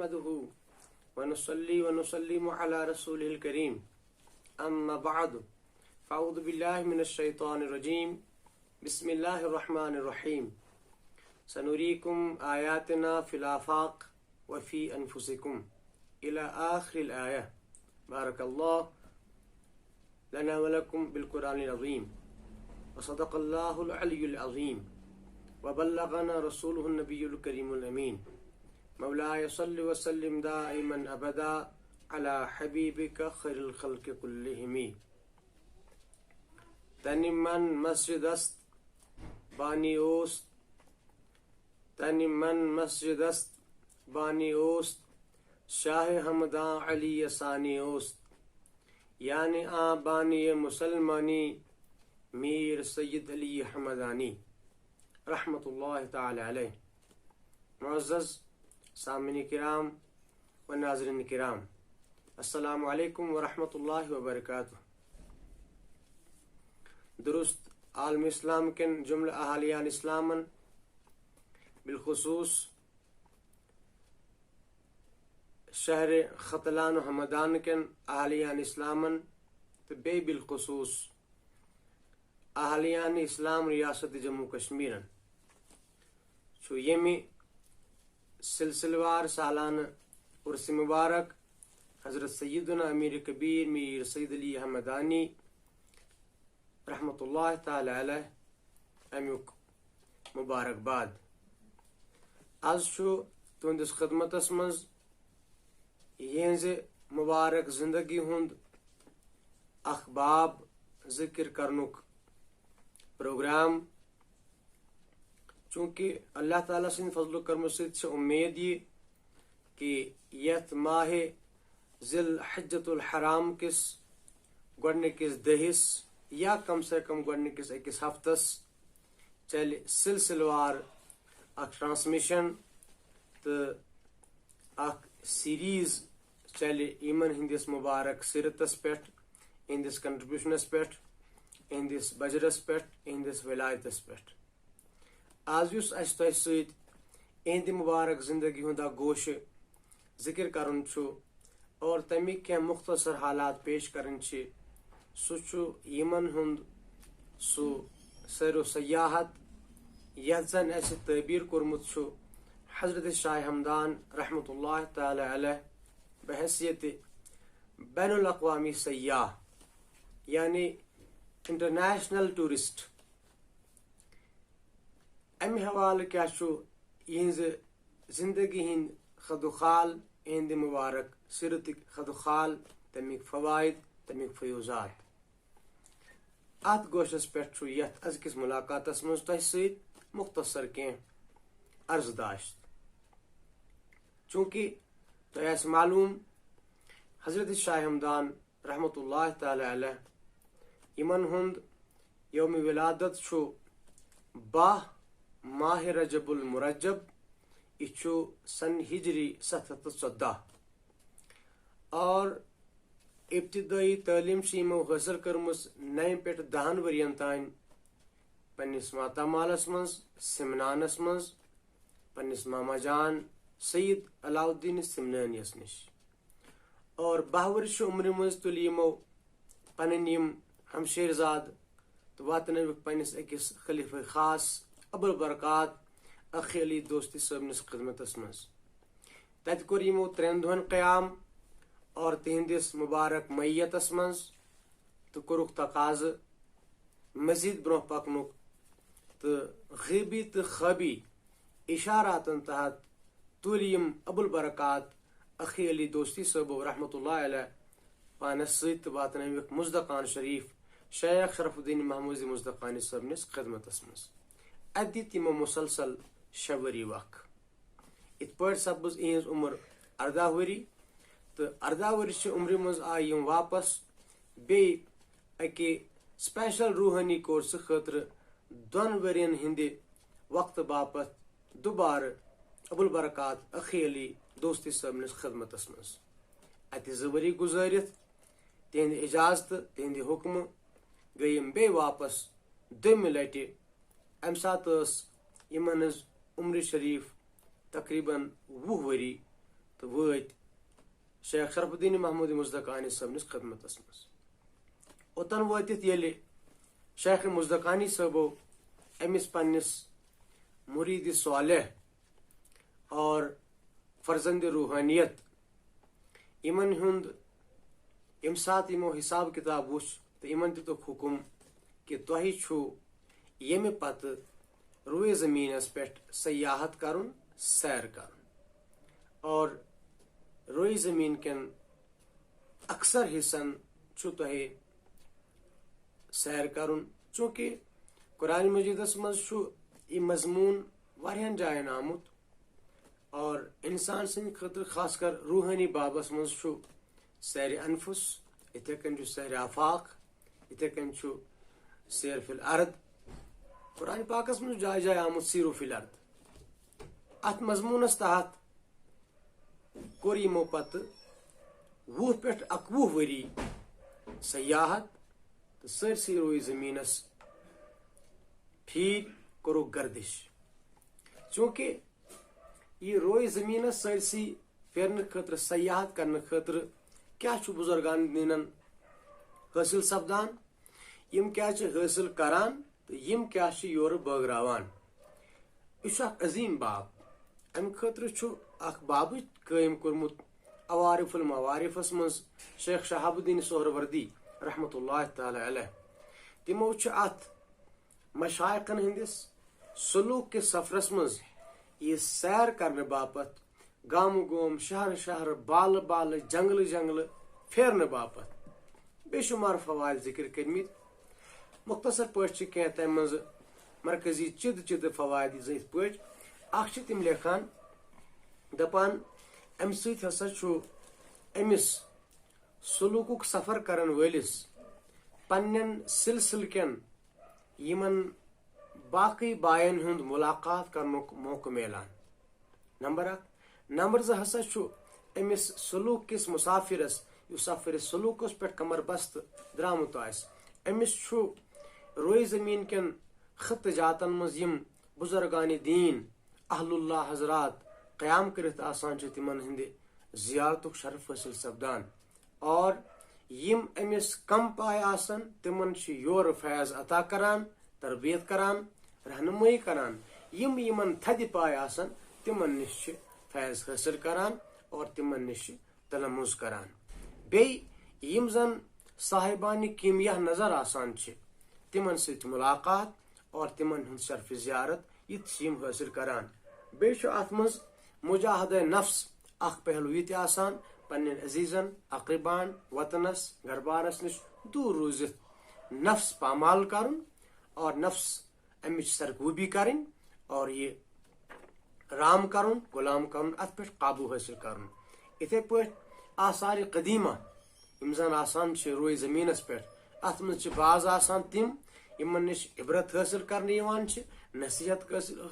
نحمده ونصلي ونسلم على رسوله الكريم أما بعد فأعوذ بالله من الشيطان الرجيم بسم الله الرحمن الرحيم سنريكم آياتنا في الآفاق وفي أنفسكم إلى آخر الآية بارك الله لنا ولكم بالقرآن العظيم وصدق الله العلي العظيم وبلغنا رسوله النبي الكريم الأمين مولاي صل وسلم دائما ابدا على حبيبك خير الخلق كلهم. تنی من مسجد است بانی اوست، تنی من مسجد است بانی اوست، شاہ حمداں علی ثانی اوست، یعنی آ بانی مسلمانی میر سید علی حمدانی رحمت اللہ تعالی علیہ. معزز سامعین کرام و ناظرین کرام، السلام علیکم ورحمۃ اللہ وبرکاتہ. درست عالم اسلام کن جملہ اہالیان اسلامن بالخصوص شہر ختلان و حمدان کن اہالیان اسلامن تو بے بالخصوص اہالیان اسلام ریاست جموں کشمیرن چھو یمی سلسلوار سالانہ عرس مبارک حضرت سیدنا امیر کبیر میر سید علی حمدانی رحمت اللہ تعالی علیہ امیک مبارک باد. آز چھو تہندس خدمتس مز یہنز مبارک زندگی ہند اخ باب ذکر کرنک پروگرام. چونکہ اللہ تعالیٰ سن فضل و کرم سے امید یہ کہ یت ماہ ذی الحجۃ الحرام کس گۄڈنِکِس دہس یا کم سے کم گۄڈنِکِس أکِس ہفتس چلہِ سلسلوار اکھ ٹرانسمیشن تو اکھ سیریز چلہِ یمن ہندس مبارک سیرتس پٮ۪ٹھ، اہندس کنٹربیوشنس پٮ۪ٹھ، اہندس بجرس پٮ۪ٹھ، اہندس ولایتس پٮ۪ٹھ. آز یس اس تہ سۭتۍ اہندِ مبارک زندگی ہند اکھ گوشہ ذکر کرن چھُ اور تمیک کینٛہہ مختصر حالات پیش کرن چھ، سُہ چھُ یمن ہند سُہ سیر و سیاحت یتھ زن اسہ تعبیر کورمُت چھُ حضرت شاہ ہمدان رحمت اللہ تعالی علیہ بحیثیت بین الاقوامی سیاح یعنی انٹرنیشنل ٹورسٹ. امہ حوالہ کیا چھُ یہنز زندگی ہند خد و خال، اہند مبارک سیرتک خد و خال، تمیک فوائد، تمیک فیوزات. ات گوشس پہ یتھ ازکس ملاقاتس مز تہ سۭتۍ مختصر کینٛہہ عرض داشت. چونکہ تۄہہِ آسہِ معلوم حضرت شاہ ہمدان رحمت اللہ تعالی علیہ یمن ہند یوم ولادت چھُ 12 ماہ رجب المرجب، یہ چھُ سن ہجری 714 اور ابتدائی تعلیم یمو حاصل کرمز 9 پٮ۪ٹھ 10 ورین تان پنس ماتامالس مز سمنانس مز پنس ماما جان سید علاؤ الدین سمنانیس نش، اور 12 ورش عمر مز تل یمو پنن یم ہمشیرزاد تو واتنوک پنس أکس خلیفہ خاص ابو البرکات اخ علی دوستی صٲبنس خدمتس مز. تتہ کور یمو 3 دۄہن قیام اور تہندس مبارک میتس مز تو کورُکھ تقاضہ مزید برونٛہہ پکنُک تہٕ غیبی تہٕ خوابی اشاراتن تحت تُلۍ یم ابو البرکات اخ علی دوستی صٲبو رحمت اللہ علیہ پانس سۭتۍ تہٕ واتنٲوِکھ مزدقان شریف شیخ شرف الدین محموٗدی مزدقانی صٲبنس خدمتس مز. ات دِتۍ یمو مسلسل 6 ؤری وق. ات پٲٹھۍ سپز اہنز عمر 14 ؤری تو 14 ورش عمر مز آئی یم واپس بیٚیہِ اکہ سپیشل روحانی کورس خاطر 2 ورین ہند وقت باپت دوبارہ ابو البرکات اخ علی دوستی صٲبنس خدمتس مز. اتہ 2 ؤری گزارت تہند اجازت تہند حکم گئی یم بیٚیہِ واپس 2مہِ لٹہ. امہ سات یمن ہز عمر شریف تقریباً 20 ؤری تو وٲتۍ شیخ شرف الدین محمود مزدقانی صٲبنِس خدمتس منٛز. اوٚتن وٲتِتھ ییٚلہِ شیخ مزدقانی صٲبو أمِس پننِس مُریٖد صالح اور فرزند روحانیت یِمن ہُنٛد ییٚمہِ ساتہٕ یِمو حساب کِتاب وُچھ تہٕ یِمن دِتُکھ حُکُم کہِ تۄہہِ چھُو ییٚمہِ پتہٕ روئے زٔمیٖنس پٮ۪ٹھ سیاحت کرُن سیر کرُن اور روئے زٔمیٖن کٮ۪ن اکثر حصن چھُ تۄہہِ سیر کرُن. چوٗنٛکہِ قرآن مجیٖدس منٛز چھُ یہِ مضموٗن واریاہن جاین آمُت اور انسان سٕنٛدِ خٲطرٕ خاص کر روحٲنی بابس منٛز چھُ سیر انفس، یِتھے کٔنۍ چھُ سیر آفاق، یِتھے کٔنۍ چھُ سیر فی الارض. قرآن پاکس منٛز جایہِ جایہِ آمُت سیرو فی الارض. اتھ مضموٗنس تحت کوٚر یِمو پتہٕ 20 پٮ۪ٹھ 21 ؤری سیاحت تہٕ سٲرسٕے روئے زٔمیٖنس پھیٖرۍ کوٚرُکھ گردش. چوٗنٛکہِ یہِ روئے زٔمیٖنس سٲرسٕے پھیرنہٕ خٲطرٕ سیاحت کرنہٕ خٲطرٕ کیٛاہ چھُ بُزرگان دیٖنن حٲصِل سپدان، یِم کیٛاہ چھِ حٲصِل کران تہٕ یِم کیٛاہ چھِ یورٕ بٲگراوان. یہِ چھُ اکھ عظیٖم باب. امہِ خٲطرٕ چھُ اکھ بابٕے قٲیِم کوٚرمُت عوارف المعارفس منٛز شیخ شہاب الدین سہروردی رحمتہ اللہ تعالیٰ علیہ. تِمو چھُ اتھ مشایخن ہٕنٛدِس سلوٗک کِس سفرس منٛز یہِ سیر کرنہٕ باپتھ گامہٕ گوم شہرٕ شہرٕ بالہٕ بالہٕ جنگلہٕ جنگلہٕ پھیرنہٕ باپتھ بے شُمار فوائد ذکر کٔرمٕتۍ. مختصر پٲٹھۍ چھِ کینٛہہ تمہِ منٛزٕ مرکزی چِدٕ فوائد یِتھ پٲٹھۍ. اکھ چھِ تِم لیکھان دپان امہِ سۭتۍ ہسا چھُ أمِس سلوٗکُک سفر کرن وٲلِس پننٮ۪ن سلسلہٕ کٮ۪ن یِمن باقٕے باین ہُنٛد مُلاقات کرنُک موقعہٕ میلان. نمبر 1. نمبر 2 ہسا چھُ أمِس سلوٗک کِس مُسافِرس یُس سفرِ سلوٗکس پٮ۪ٹھ کمر بستہٕ درامُت آسہِ أمِس چھُ روئے زٔمیٖن کٮ۪ن خطہٕ جاتن منٛز یِم بُزرگانہِ دیٖن اہل اللہ حضرات قیام کٔرِتھ آسان چھِ تِمن ہٕنٛدِ زیارتُک شرف حٲصِل سپدان اور یِم أمِس کم پاے آسن تِمن چھِ یورٕ فیض عطا کران، تربیت کران، رہنمٲیی کران. یِم یِمن تھدِ پاے آسن تِمن نِش چھِ فیض حٲصِل کران اور تِمن نِش چھِ تلمُز کران. بیٚیہِ یِم زن صاحبانہِ کیٖمیا نظر آسان چھِ تِمن سۭتۍ مُلاقات اور تِمن ہُنٛد شرفِ زیارت یہِ تہِ چھِ یِم حٲصِل کران. بیٚیہِ چھُ اتھ منٛز مجاہدہ نفس اکھ پہلو یہِ تہِ آسان پننٮ۪ن عزیٖزن اقربان وطنس گربارس نِش دوٗر روٗزِتھ نفس پامال کرُن اور نفس امِچ سرکوٗبی کرٕنۍ اور یہِ رام کرُن، غلام کرُن، اتھ پٮ۪ٹھ قابوٗ حٲصِل کرُن. یِتھے پٲٹھۍ آثارِ قدیٖمہ یِم زن آسان چھِ روئے زٔمیٖنس پٮ۪ٹھ اتھ منٛز چھِ بعض آسان تِم یِمن نِش عبرت حٲصِل کرنہٕ یِوان چھِ، نصیحت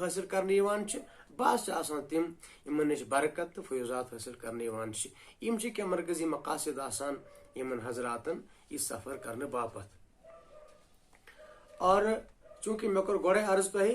حٲصِل کرنہٕ یِوان چھِ. بعض چھِ آسان تِم یِمن نِش برکت تہٕ فیوضات حٲصِل کرنہٕ یِوان چھِ. یِم چھِ کینٛہہ مرکزی مقاصد آسان یِمن حضراتن یہِ سفر کرنہٕ باپتھ. اور چوٗنٛکہِ مےٚ کوٚر گۄڈے عرض تۄہہِ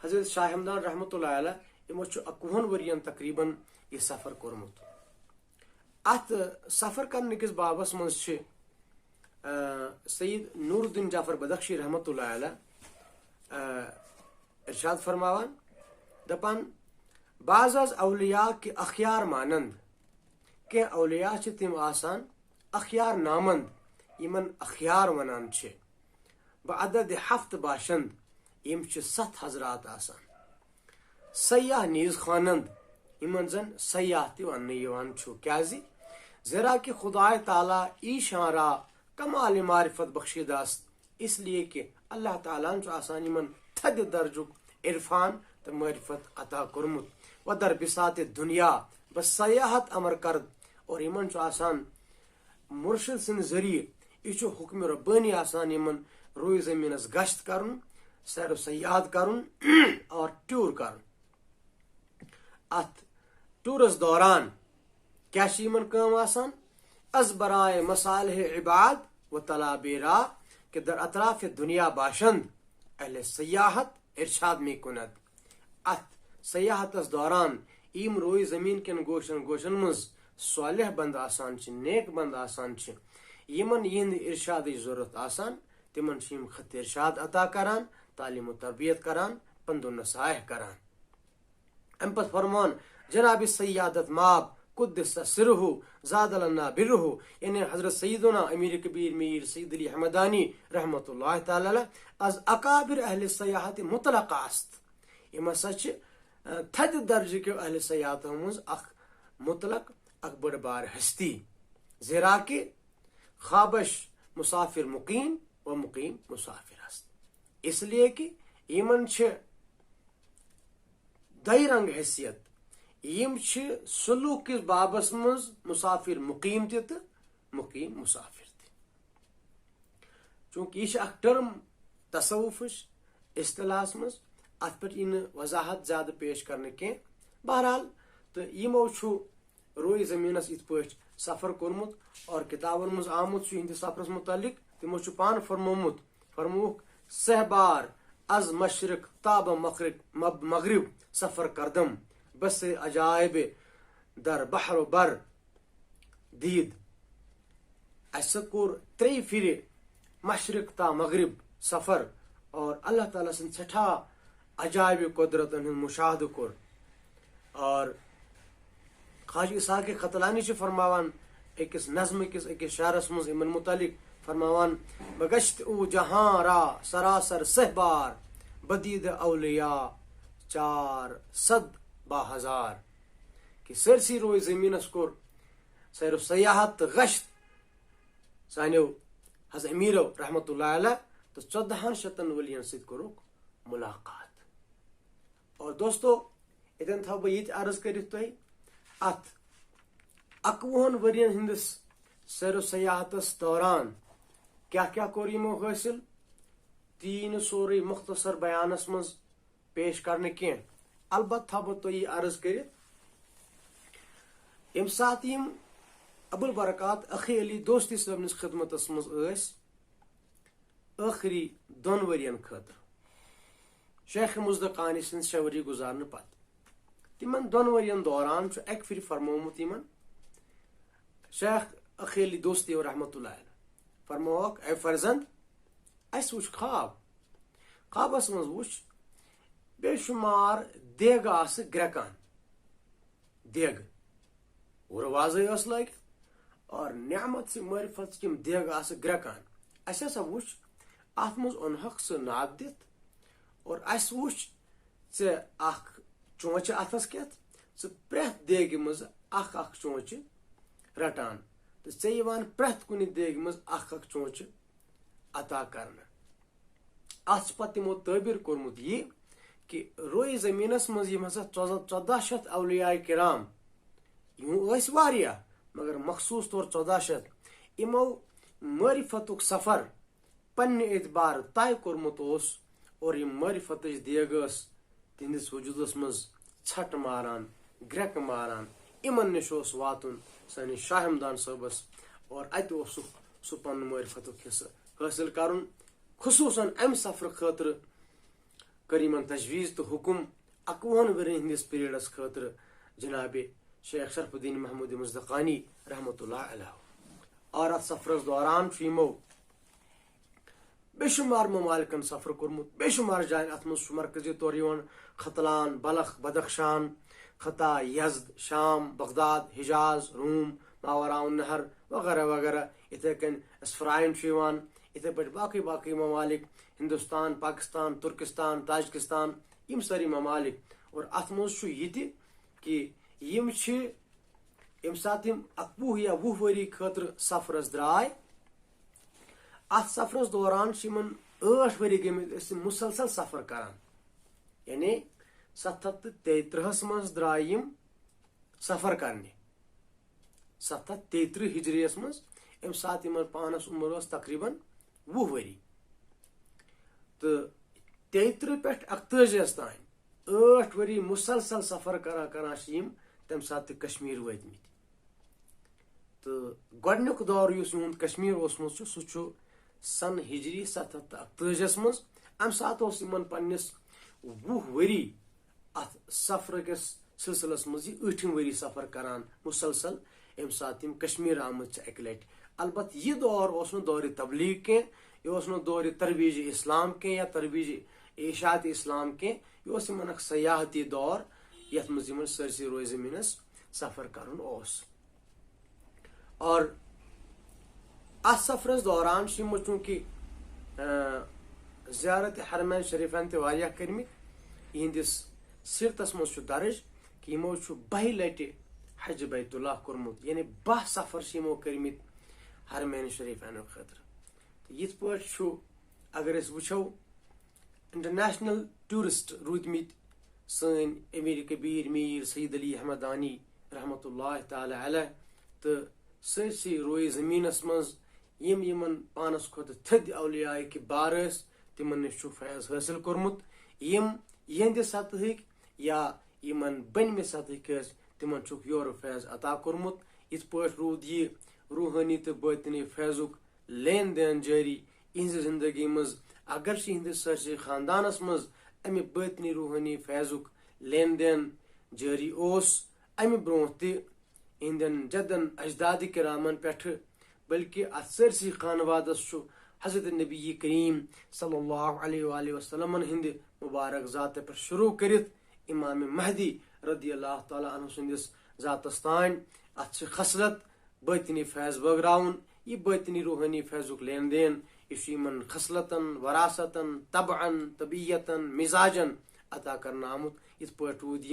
حضرت شاہ ہمدان رحمتہ اللہ علیہ یِمو چھُ 21 ؤرین تقریٖبن یہِ سفر کوٚرمُت. اتھ سفر کرنہٕ کِس بابس منٛز چھِ سید نور الدین جعفر بدخشی رحمتہ اللہ علیہ ارشاد فرماوان دپان بعض از اولیاء کہِ اخیار مانند کینٛہہ اولیاء چھِ تِم آسان اخیار نامند یِمن اخیار ونان چھِ. بعدد 7 باشند یِم چھِ 7 حضرات آسان. سیاح نیز خوانند یِمن زن سیاح تہِ وننہٕ یِوان چھُ. کیازِ ذرا کہ خدائے تعالیٰ ایشان را کمال معرفت بخشیداست اس لیے کہ اللہ تعالیٰ چھُ آسان یِمن تھدِ درجُک عرفان تہٕ معرفت عطا کوٚرمُت. ودر بسات دنیا بس سیاحت امر کرد اور یِمن چھُ آسان مرشد سٕنٛدِ ذٔریعہٕ یہِ چھُ حُکمِ ربٲنی آسان یِمن روئے زٔمیٖنس گشت کرُن، سیر و سیاحت کرُن اور ٹیوٗر کرُن. اتھ ٹیوٗرس دوران کیٛاہ چھِ یِمن کٲم آسان؟ از برائے مصالح عباد و طلاب راہ کہ در اطراف دنیا باشند اہل سیاحت ارشاد می کند. اتھ سیاحتس دوران یم روی زمین کن گوشن مز صالح بند آسان چھ نیک بند آسان چھ یمن یہند ارشاد ضرورت آسان تمن یم خط ارشاد عطا کران تعلیم و تربیت کران پند و نصائح کران. ام پت فرمان جناب سیادت ماب قدس سرہ زاد لنا برہ یعنی حضرت سیدنا امیر کبیر میر سید علی حمدانی رحمت اللہ تعالی علیہ از اکابر اہل سیاحت مطلق است. یم ہسا تھد درجہ کے اہل سیاحت مز اخ مطلق اخ بڑ بار ہستی زیرا کہ خوابش مسافر مقیم و مقیم مسافر است. اس لیے کہ یمن دئی رنگ حیثیت یم سلوک کس بابس مز مسافر مقیم تہ مقیم مسافر تہ چونکہ یہ اخ ٹرم تصوفش اصطلاح مز ات پہ وضاحت زیادہ پیش کرنے کی. بہرحال تو یمو روئی زمینس ات پہ سفر کورمت اور کتابن مز آمت ہندس سفرس متعلق تمو پان فرموک سہ بار از مشرق تاب مغرب سفر کردم بس عجائب در بحر و بر دید. اس کور تری پھر مشرق تا مغرب سفر اور اللہ تعالیٰ سن سٹھا عجائب قدرتن ہند مشاہدہ کور. اور خواجہ اسحاق قتلانی فرماوان اکس نظم کس اکس شعرس مز امن متعلق فرماوان بگشت او جہاں را سراسر سہ بار بدید اولیاء 400 با ہزار کہ سرسی روی زمینس کور سیر و سیاحت گشت سانیو حضرت امیرو رحمت اللہ علیہ تو 1400 ولین ست کورک ملاقات. اور دوستو اتن تھو بہ یہ عرض کرت تہ ات 21 ورین ہندس سیر و سیاحتس دوران کیا کور یمو حاصل تین سوری مختصر بیانس مز پیش کرنے کی. البتہ تھو بہ یہ عرض کرت یم سات یم ابو البرکات اخی علی دوستی صاحب خدمتس مز آخری 2 ورین خاطر شیخ مزدقانی سن شوری گزارنے پت تمن 2 ورین دوران اک پھر فرمومت یمن شیخ اخی علی دوستی و رحمت اللہ علیہ فرموک اے فرزند اس وچ خوابس مز وچ بے شمار دیگ آس گرکان دیگ اور واضح اس لگ اور نعمت سے معرفت کم دیگ آس گرکان اس ہسا وچ ات مز اونہک سہ ناد دت اور اس وچ ژے اخ چونچہ اتھس کیت ژے پریت دیگ مز اخ چونچہ رٹان تو ژے یوان پریت کن دیگ مز اخ چونچہ عطا کرنا. ات پتہ تمو تعبیر کورمت یہ کہ روئی زمینس مز یم ہسا 1400 اولیاء کرام یم اس واریاہ مگر مخصوص طور 1400 یمو معرفتک سفر پنہ اعتبار طے کورمت اور یم معرفت دیگ تہندس وجودس مز ژھٹ ماران گرک ماران امن نش واتن سانس شاہ ہمدان صٲبس اور ات سہ پن معرفتک حصہ حاصل کرن. خصوصاً ام سفر خاطر کر تجویز تو حکم 21 ورین ہندس پیریڈس خاطر جناب شیخ شرف الدین محمود مزدقانی رحمت اللہ علیہ. اور ات سفرس دوران یمو بے شمار ممالکن سفر کورمت بے شمار جائن ات مز مرکزی طور ختلان بلخ بدخشان خطا یزد شام بغداد حجاز روم ماوراء النہر وغیرہ وغیرہ. اتھے کن اسفرائن اتھے پہ باقی ممالک Hindustan Pakistan Turkestan Tajikistan M ساری ممالک. اور ات مز یہ کہ یم یم سات 21 یا 20 وری خاطر سفرس درائے ات سفرس دوران یمن 8 وری گمت مسلسل سفر کران یعنی 733 مز درائے یم سفر کرنے 733 ہجریس مز ام سات یمن پانس عمر تقریباً 20 وری تو 33 پہ 41 تان 8 وری مسلسل سفر کران یم تم سات کشمیر واتمت. تو گۄڈنیُک دور یُس یہُنٛد کشمیر اوسمُت چھُ سُہ چھُ سن ہجری 741 مز. ام سات اوس یمن پننس 20 وری ات سفر کس سلسلس مز یہ 8 ؤری سفر کران مسلسل ام سات تم کشمیر آمت اکہ لٹ البتہ یہ دور اس دور تبلیغ کی یہ دور ترویج اسلام کی یا ترویج اشاعت اسلام کی یہ اخ سیاحتی دور یت مز سرسی روز زمینس سفر کرن اور اس سفرس دوران چونکہ زیارت حرمین شریفن تہ کرمت یہندس سیرتس مز درج کہ یمو 12 لٹہ حج بیت اللہ کورمت یعنی 12 سفر کرمت حرمین شریفین خاطر یت پٲٹھۍ چھُ اگر اس وچھو انٹرنیشنل ٹورسٹ روٗدمٕتۍ سٲنۍ امیر کبیر میر سید علی احمدانی رحمۃ اللہ تعالی علیہ تو سرسی روئے زمینس مز یمن پانس کھت تھد اولیاء کبار تمن نش فیض حاصل کورمت یہند سطحک یا یمن بنمہ سطحک تمن یور فیض عطا کورمت ات پٲٹھۍ روٗد یہ روحانی تو باطنی فیضک لین دین جاری اہز زندگی مز اگر ہندس سرسی خاندانس مز امہ باطنی روحانی فیضک لین دین جاری امہ برو تہندین جدن اجداد کرامن پہ بلکہ ات سرسی خانوادس حضرت نبی کریم صلی اللہ علیہ وآلہ وسلم ہند مبارک ذات پہ شروع کرت امام مہدی رضی اللہ تعالیٰ عنہ سندس ذاتس تان ات خصلت باطنی فیض بٲگراوُن یہ باطنی روحانی فیضک لین دین یہ خصلتن وراثتن طبعن طبیعتن مزاجن عطا کرنا آمت ات پٲٹھۍ روٗد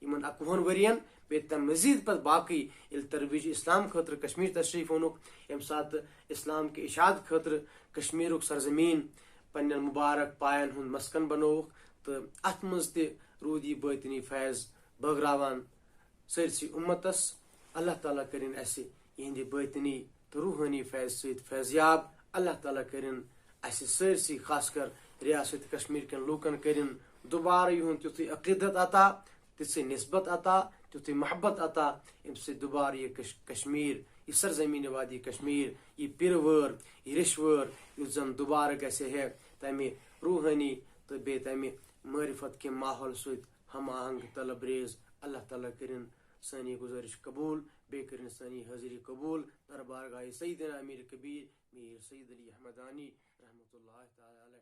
یمن 21 ورین بیٚیہِ تم مزید پتہ باقی ییٚلہِ ترویج اسلام خاطر کشمیر تشریف اونُکھ ییٚمہِ ساتہٕ اسلام کے اشاعت خاطر کشمیرُک سرزمین پنن مبارک پاین ہُنٛد مسکن بنووُکھ تہٕ اتھ منٛز تہِ روٗد یہِ باطنی فیض بٲگراوان سٲرسٕے اُمتس اللہ تعالیٰ کرن اسہِ یہندِ باطنی تہٕ روحانی فیض سۭتۍ فیضیاب اللہ تعالیٰ کرن اسہِ سٲرسٕے خاص کر ریاست کشمیر کٮ۪ن لوٗکن کرن دوبارٕ یِہُنٛد تیُتھُے عقیدت عطا تِژھٕے نسبت عطا تیُتھُے محبت عطا ییٚمہِ سۭتۍ دوبارٕ یہِ کشمیر یہ سرزمین وادی کشمیر یہ پِرٕوٲر یہ رِشوٲر یُس زن دوبارٕ گژھِ ہے تمہِ روحانی تو بیٚیہِ تمہِ معرفت کے ماحول سۭتۍ ہم آہنگ طلبریز اللہ تعالیٰ کرن سانی گزارش قبول بیٚیہِ کرن سانی حاضری قبول دربارگاہ سیدنا امیر کبیر میر سید علی احمدانی رحمۃ اللہ تعالی علیہ.